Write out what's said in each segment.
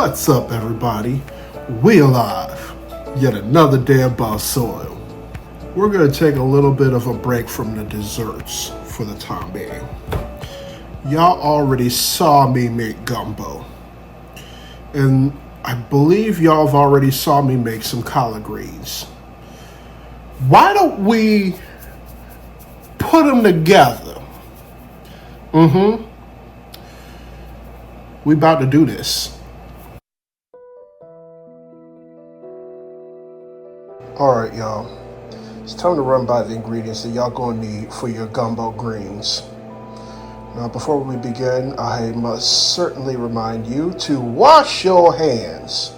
What's up, everybody? We alive. Yet another day above soil. We're going to take a little bit of a break from the desserts for the time being. Y'all already saw me make gumbo. And I believe y'all have already saw me make some collard greens. Why don't we put them together? We about to do this. Alright, y'all. It's time to run by the ingredients that y'all gonna need for your gumbo greens. Now, before we begin, I must certainly remind you to wash your hands,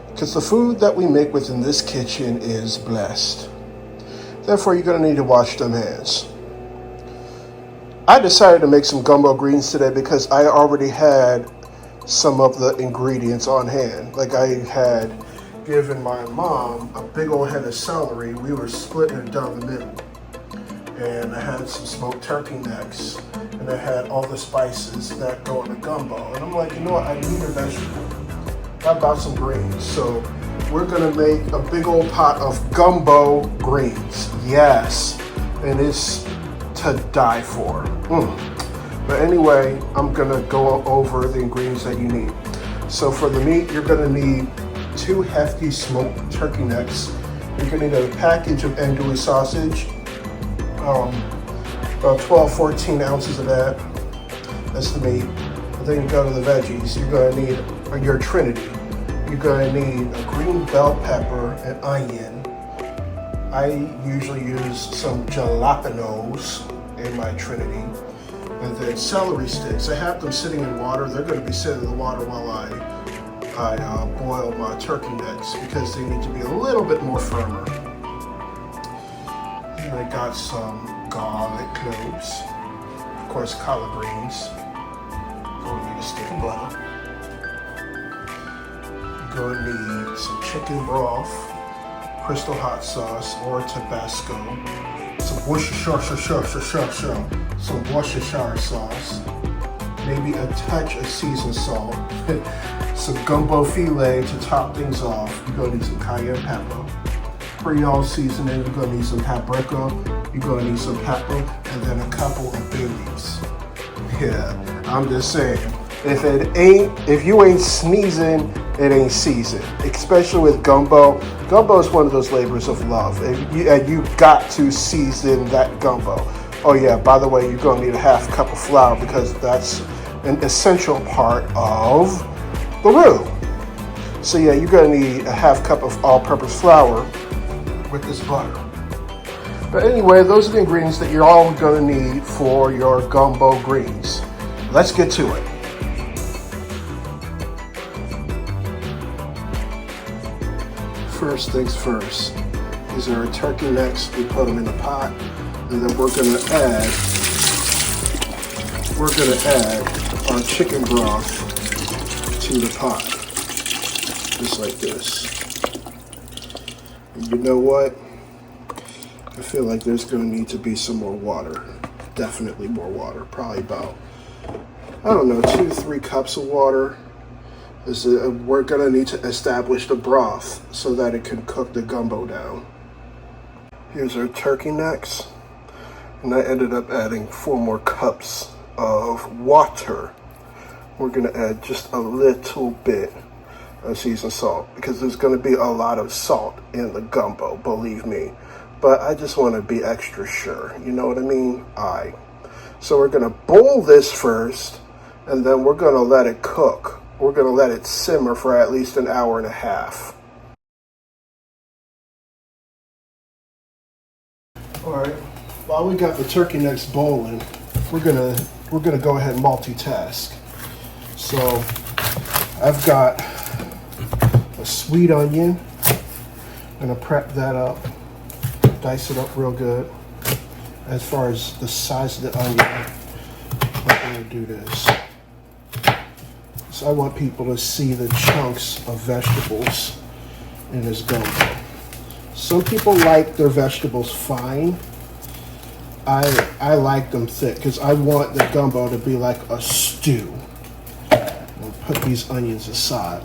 because the food that we make within this kitchen is blessed. Therefore, you're gonna need to wash them hands. I decided to make some gumbo greens today because I already had some of the ingredients on hand. Like, I had given my mom a big old head of celery. We were splitting it down the middle. And I had some smoked turkey necks. And I had all the spices that go in the gumbo. And I'm like, you know what, I need a vegetable. How about some greens? So we're gonna make a big old pot of gumbo greens. Yes, and it's to die for. But anyway, I'm gonna go over the ingredients that you need. So for the meat, you're gonna need 2 hefty smoked turkey necks. You're gonna need a package of andouille sausage, about 12-14 ounces of that. That's the meat. And then you go to the veggies. You're gonna need your trinity. You're gonna need a green bell pepper, an onion. I usually use some jalapeños in my trinity. And then celery sticks. I have them sitting in water. They're gonna be sitting in the water while I boil my turkey necks because they need to be a little bit more firmer. And I got some garlic cloves, of course collard greens. Gonna need a stick of butter. Gonna need some chicken broth, crystal hot sauce or Tabasco, some worcestershire sauce, maybe a touch of seasoned salt. Some gumbo filet to top things off. You're gonna need some cayenne pepper. Creole seasoning, you're gonna need some paprika. You're gonna need some pepper, and then a couple of bayleaves. Yeah, I'm just saying, if you ain't sneezing, it ain't seasoned. Especially with gumbo. Gumbo is one of those labors of love, and you got to season that gumbo. Oh yeah, by the way, you're gonna need a half cup of flour because that's an essential part of the roux. So yeah, you're gonna need a half cup of all-purpose flour with this butter. But anyway, those are the ingredients that you're all gonna need for your gumbo greens. Let's get to it. First things first, these are our turkey necks. We put them in a pot, and then we're gonna add our chicken broth to the pot, just like this. And you know what? I feel like there's going to need to be some more water. Definitely more water. Probably about, 2-3 cups of water. We're going to need to establish the broth so that it can cook the gumbo down. Here's our turkey necks. And I ended up adding 4 more cups of water. We're gonna add just a little bit of seasoned salt because there's gonna be a lot of salt in the gumbo, believe me. But I just wanna be extra sure, you know what I mean? So we're gonna boil this first, and then we're gonna let it cook. We're gonna let it simmer for at least an hour and a half. All right, while we got the turkey necks boiling, we're gonna go ahead and multitask. So I've got a sweet onion. I'm gonna prep that up, dice it up real good. As far as the size of the onion, I'm gonna do this. So I want people to see the chunks of vegetables in this gumbo. Some people like their vegetables fine. I like them thick because I want the gumbo to be like a stew. We'll put these onions aside.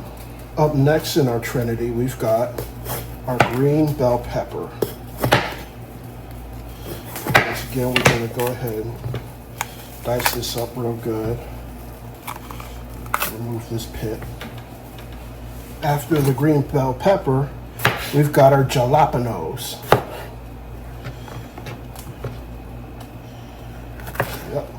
Up next in our trinity, we've got our green bell pepper. Once again, we're going to go ahead and dice this up real good. Remove this pit. After the green bell pepper, we've got our jalapeños. Yep.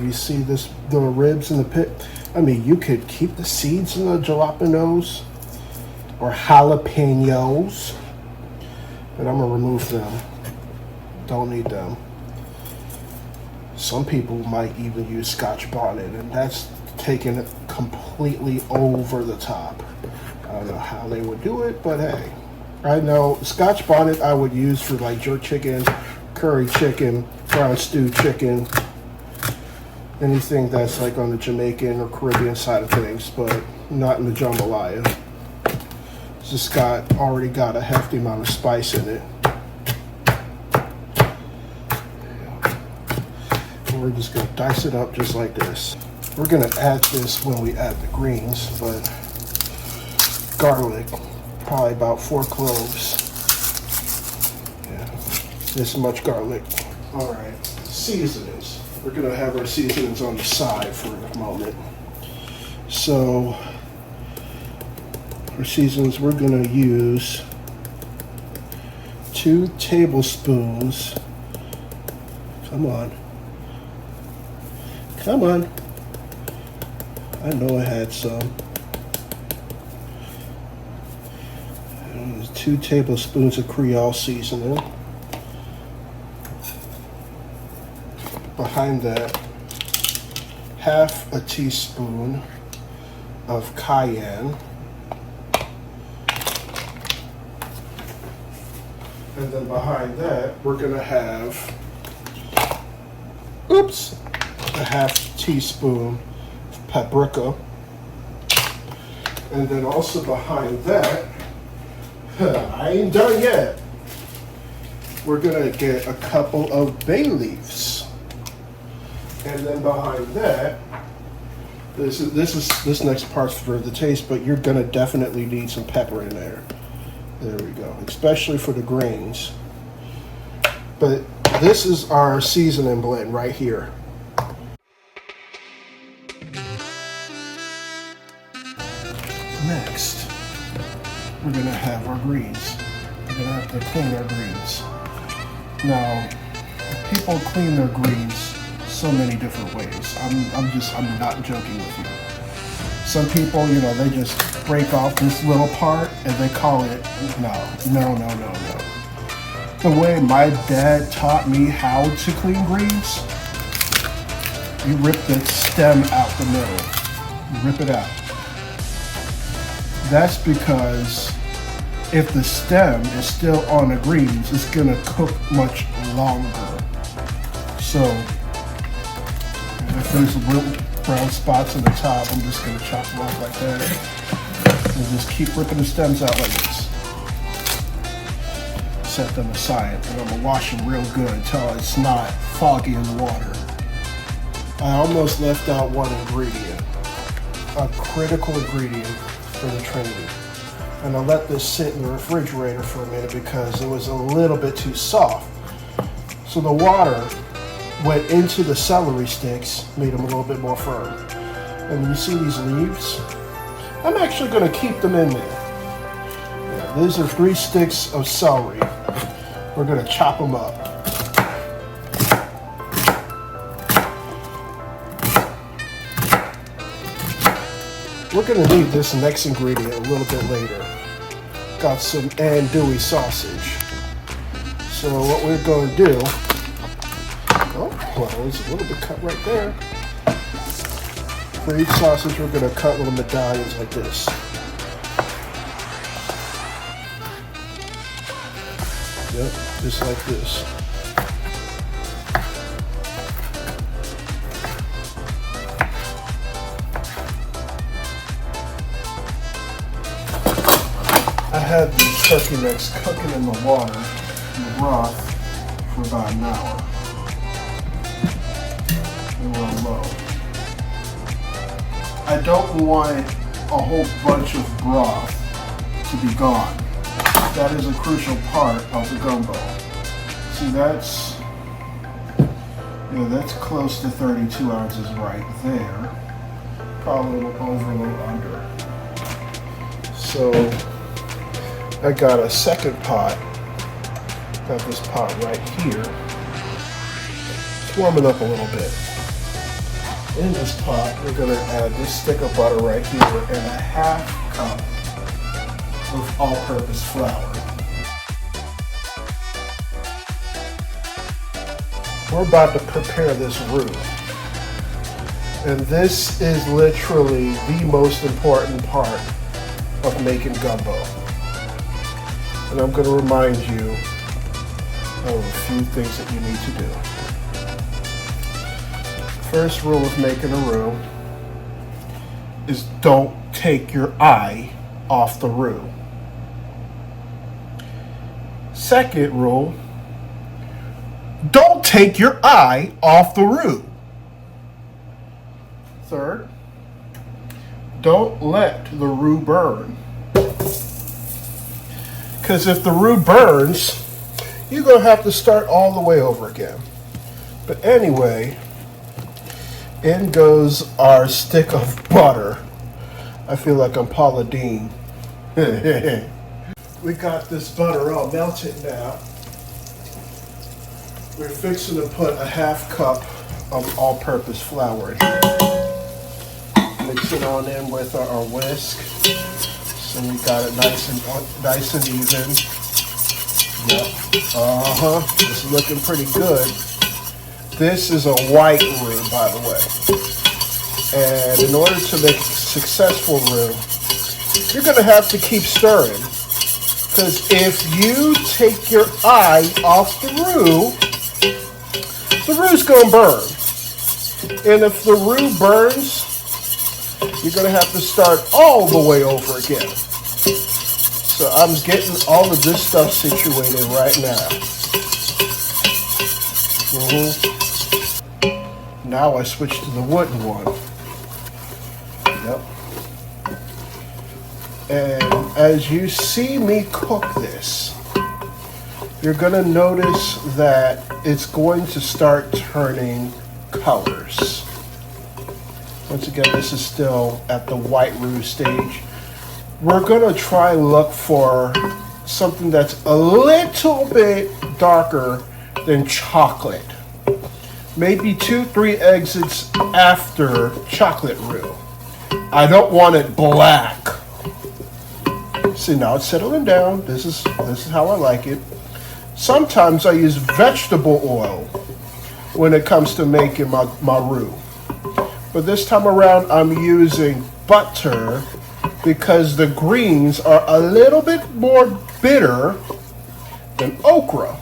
You see this, the ribs in the pit? I mean, you could keep the seeds in the jalapeños or jalapeños, but I'm gonna remove them. Don't need them. Some people might even use Scotch bonnet, and that's taking it completely over the top. I don't know how they would do it, but hey. I know Scotch bonnet I would use for like jerk chicken, curry chicken, brown stew chicken, anything that's like on the Jamaican or Caribbean side of things, but not in the jambalaya. It's just already got a hefty amount of spice in it. And we're just gonna dice it up just like this. We're gonna add this when we add the greens, but garlic, probably about 4 cloves. Yeah, this much garlic. All right, seasonings. We're gonna have our seasonings on the side for a moment. So for seasonings, we're gonna use 2 tablespoons. Come on. Come on. I know I had some. 2 tablespoons of Creole seasoning. Behind that, half a teaspoon of cayenne. And then behind that, we're gonna have, a half teaspoon of paprika. And then also behind that, I ain't done yet. We're gonna get a couple of bay leaves. And then behind that, this next part's for the taste, but you're gonna definitely need some pepper in there. There we go, especially for the greens. But this is our seasoning blend right here. Next, we're gonna have our greens. We're gonna have to clean our greens. Now, people clean their greens so many different ways. I'm not joking with you. Some people, they just break off this little part and they call it, no. The way my dad taught me how to clean greens, you rip the stem out the middle. You rip it out. That's because if the stem is still on the greens, it's gonna cook much longer. So if there's little brown spots on the top, I'm just gonna chop them off like that. And just keep ripping the stems out like this. Set them aside, and I'm gonna wash them real good until it's not foggy in the water. I almost left out one ingredient, a critical ingredient for the Trinity. And I let this sit in the refrigerator for a minute because it was a little bit too soft. So the water went into the celery sticks, made them a little bit more firm. And you see these leaves? I'm actually gonna keep them in there. Yeah, these are 3 sticks of celery. We're gonna chop them up. We're gonna need this next ingredient a little bit later. Got some andouille sausage. So what we're gonna do, there's a little bit cut right there. For each sausage, we're gonna cut little medallions like this. Yep, just like this. I had these turkey necks cooking in the water, in the broth, for about an hour. They were on low. I don't want a whole bunch of broth to be gone. That is a crucial part of the gumbo. See, that's close to 32 ounces right there. Probably a little over, a little under. So I got a second pot. Got this pot right here. It's warming up a little bit. In this pot, we're gonna add this stick of butter right here and a half cup of all-purpose flour. We're about to prepare this roux. And this is literally the most important part of making gumbo. And I'm going to remind you of a few things that you need to do. First rule of making a roux is don't take your eye off the roux. Second rule, don't take your eye off the roux. Third, don't let the roux burn. Because if the roux burns, you're going to have to start all the way over again. But anyway, in goes our stick of butter. I feel like I'm Paula Deen. We got this butter all melted now. We're fixing to put a half cup of all-purpose flour in here. Mix it on in with our whisk. So we got it nice and even. Yep. It's looking pretty good. This is a white roux, by the way. And in order to make a successful roux, you're going to have to keep stirring. Because if you take your eye off the roux's going to burn. And if the roux burns, you're going to have to start all the way over again. So I'm getting all of this stuff situated right now. Now I switch to the wooden one. Yep. And as you see me cook this, you're going to notice that it's going to start turning colors. Once again, this is still at the white roux stage. We're going to try and look for something that's a little bit darker than chocolate. Maybe 2-3 exits after chocolate roux. I don't want it black. See, now it's settling down. This is how I like it. Sometimes I use vegetable oil when it comes to making my roux. But this time around, I'm using butter because the greens are a little bit more bitter than okra.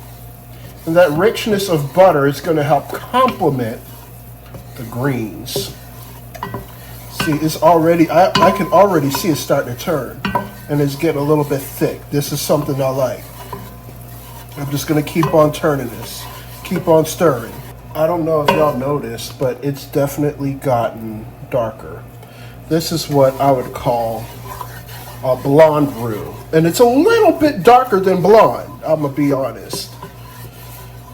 And that richness of butter is going to help complement the greens. See, it's already, I can already see it starting to turn. And it's getting a little bit thick. This is something I like. I'm just going to keep on turning this. Keep on stirring. I don't know if y'all noticed, but it's definitely gotten darker. This is what I would call a blonde roux. And it's a little bit darker than blonde, I'm going to be honest.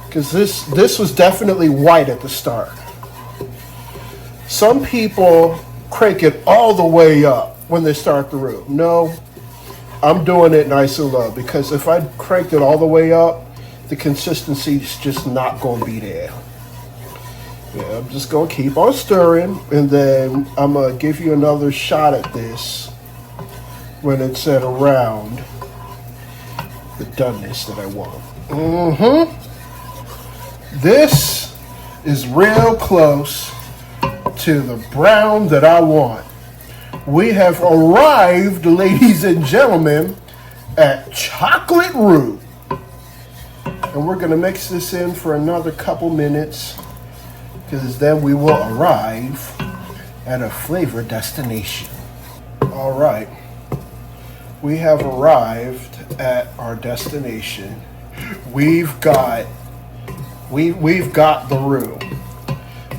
Because this was definitely white at the start. Some people crank it all the way up when they start the roux. No, I'm doing it nice and low, because if I cranked it all the way up, the consistency is just not going to be there. Yeah, I'm just going to keep on stirring, and then I'm going to give you another shot at this when it's at around the doneness that I want. This is real close to the brown that I want. We have arrived, ladies and gentlemen, at chocolate roux. And we're going to mix this in for another couple minutes, because then we will arrive at a flavor destination. All right. We have arrived at our destination. We've got the roux.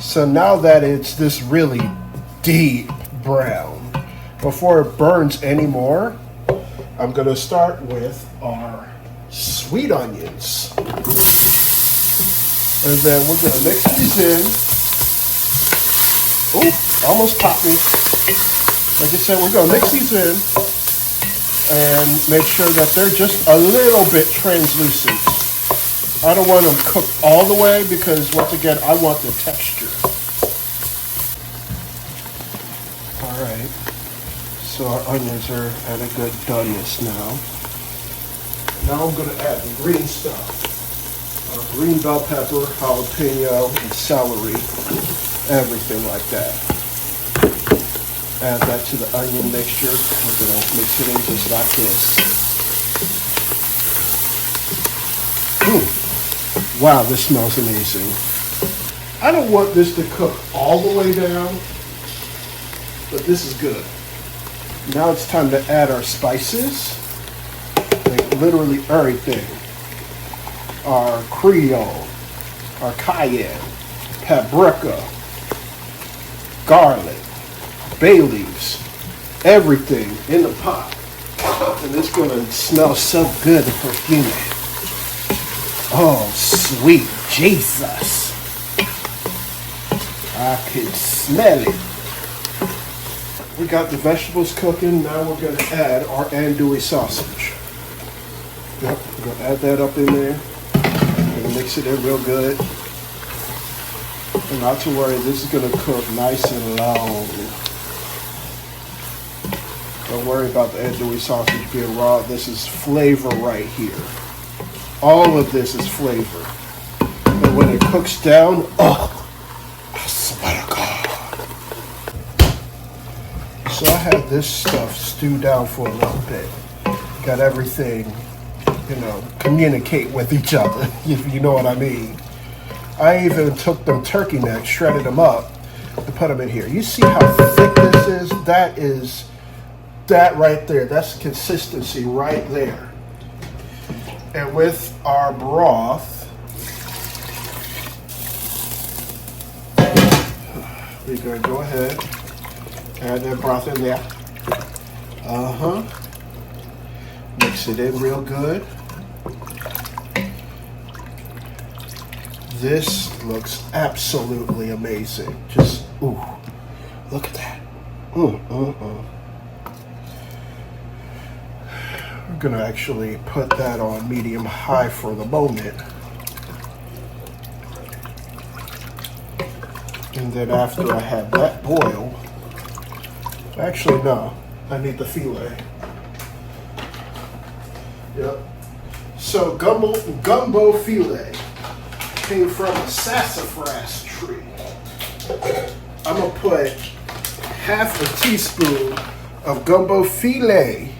So now that it's this really deep brown. Before it burns anymore, I'm gonna start with our sweet onions. And then we're gonna mix these in. Oop, almost popped me. Like I said, we're gonna mix these in and make sure that they're just a little bit translucent. I don't want them cooked all the way because, once again, I want the texture. All right, so our onions are at a good doneness now. Now I'm going to add the green stuff. Green bell pepper, jalapeno, and celery, everything like that. Add that to the onion mixture. We're going to mix it in just like this. Wow, this smells amazing. I don't want this to cook all the way down, but this is good. Now it's time to add our spices, like literally everything. Our creole, our cayenne, paprika, garlic, bayleaves, everything in the pot. And it's gonna smell so good, the perfume. Oh, sweet Jesus. I can smell it. We got the vegetables cooking. Now we're going to add our andouille sausage. Yep, we're going to add that up in there. We're going to mix it in real good. And not to worry, this is going to cook nice and long. Don't worry about the andouille sausage being raw. This is flavor right here. All of this is flavor. And when it cooks down, oh, I swear to God. So I had this stuff stewed down for a little bit. Got everything, communicate with each other, if you know what I mean. I even took them turkey necks, shredded them up, and put them in here. You see how thick this is? That right there. That's consistency right there. And with our broth, we're going to go ahead, add that broth in there. Mix it in real good. This looks absolutely amazing. Just, ooh, look at that. I'm going to actually put that on medium high for the moment. And then after I have that boil, actually no, I need the filet. Yep. So gumbo filet came from a sassafras tree. I'm going to put half a teaspoon of gumbo filet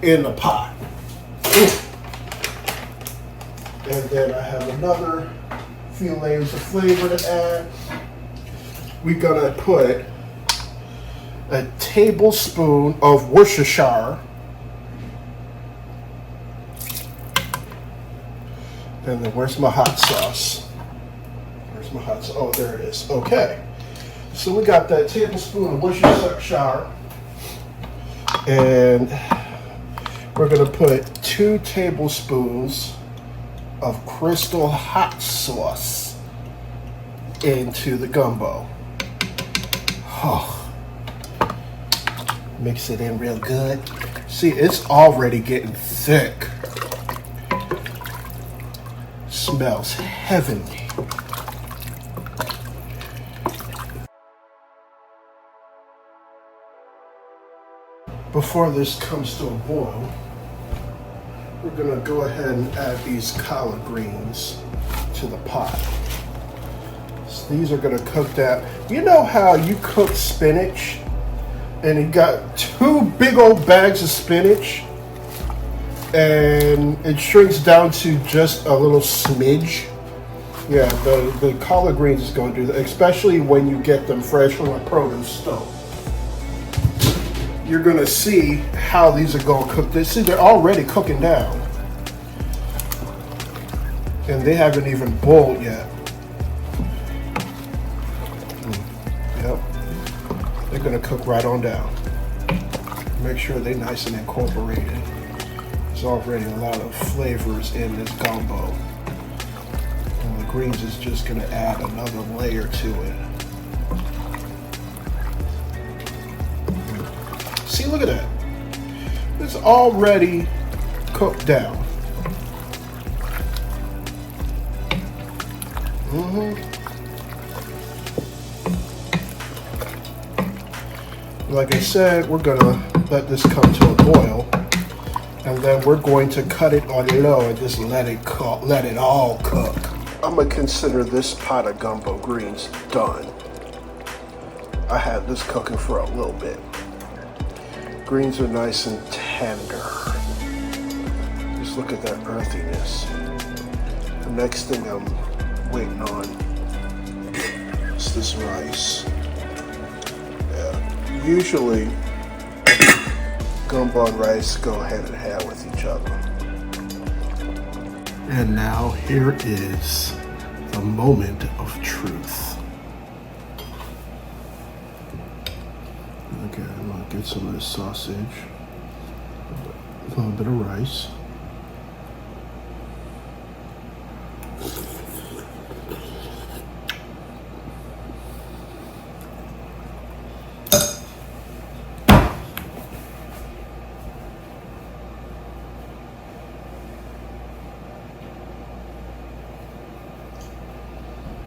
in the pot. And then I have another few layers of flavor to add. We're gonna put a tablespoon of Worcestershire. And then where's my hot sauce? Where's my hot sauce? Oh, there it is. Okay. So we got that tablespoon of Worcestershire. And we're going to put 2 tablespoons of crystal hot sauce into the gumbo. Oh. Mix it in real good. See, it's already getting thick. Smells heavenly. Before this comes to a boil, we're gonna go ahead and add these collard greens to the pot. So these are gonna cook that. You know how you cook spinach and you got 2 big old bags of spinach and it shrinks down to just a little smidge? Yeah, the collard greens is gonna do that, especially when you get them fresh from a produce store. You're gonna see how these are gonna cook. See, they're already cooking down. And they haven't even boiled yet. Yep. gonna cook right on down. Make sure they're nice and incorporated. There's already a lot of flavors in this gumbo. And the greens is just gonna add another layer to it. See, look at that. It's already cooked down. Like I said, we're gonna let this come to a boil, and then we're going to cut it on low and just let it cook, let it all cook. I'm gonna consider this pot of gumbo greens done. I had this cooking for a little bit. Greens are nice and tender. Just look at that earthiness. The next thing I'm waiting on is this rice. Yeah, usually gumbo and rice go hand in hand with each other. And now here is the moment of truth. Okay, I'm gonna get some of this sausage, a little bit of rice.